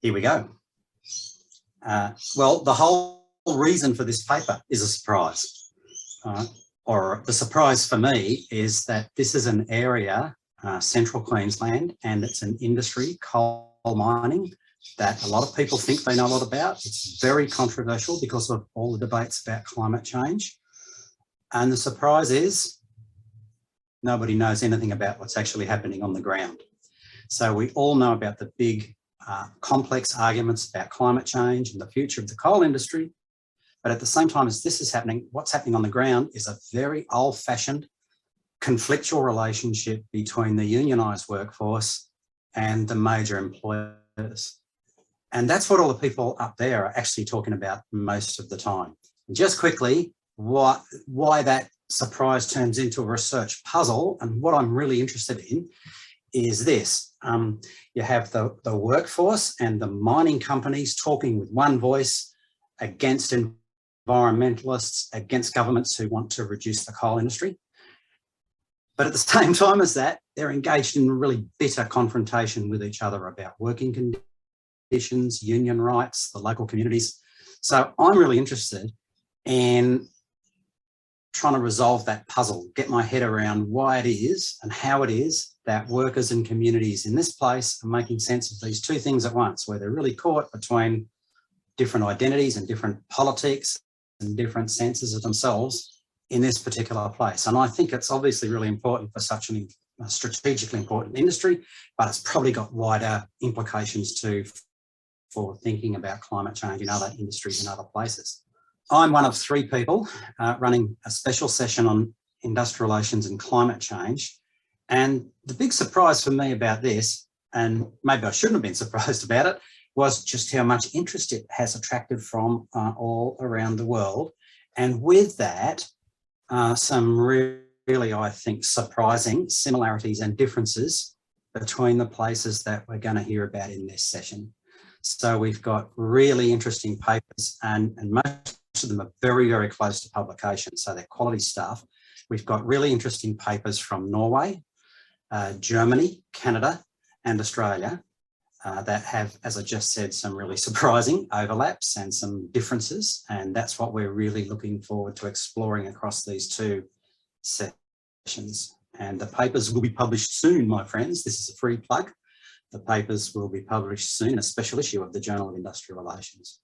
Here we go. Well, the whole reason for this paper is a surprise. Or the surprise for me is that this is an area, central Queensland, and it's an industry, coal mining, that a lot of people think they know a lot about. It's very controversial because of all the debates about climate change. And the surprise is nobody knows anything about what's actually happening on the ground. So we all know about the big, complex arguments about climate change and the future of the coal industry. But at the same time as this is happening, what's happening on the ground is a very old-fashioned conflictual relationship between the unionised workforce and the major employers. And that's what all the people up there are actually talking about most of the time. And just quickly, why that surprise turns into a research puzzle, and what I'm really interested in is this. You have the workforce and the mining companies talking with one voice against environmentalists, against governments who want to reduce the coal industry. But at the same time as that, they're engaged in really bitter confrontation with each other about working conditions, union rights, the local communities. So I'm really interested in trying to resolve that puzzle, get my head around why it is and how it is that workers and communities in this place are making sense of these two things at once, where they're really caught between different identities and different politics and different senses of themselves in this particular place. And I think it's obviously really important for such a strategically important industry, but it's probably got wider implications too for thinking about climate change in other industries and other places. I'm one of three people running a special session on industrial relations and climate change. And the big surprise for me about this, and maybe I shouldn't have been surprised about it, was just how much interest it has attracted from all around the world. And with that, some really, I think, surprising similarities and differences between the places that we're going to hear about in this session. So we've got really interesting papers, and most of them are very, very close to publication, so they're quality stuff. We've got really interesting papers from Norway, Germany, Canada, and Australia that have, as I just said, some really surprising overlaps and some differences, and that's what we're really looking forward to exploring across these two sessions. And the papers will be published soon, my friends. This is a free plug. The papers will be published soon, a special issue of the Journal of Industrial Relations.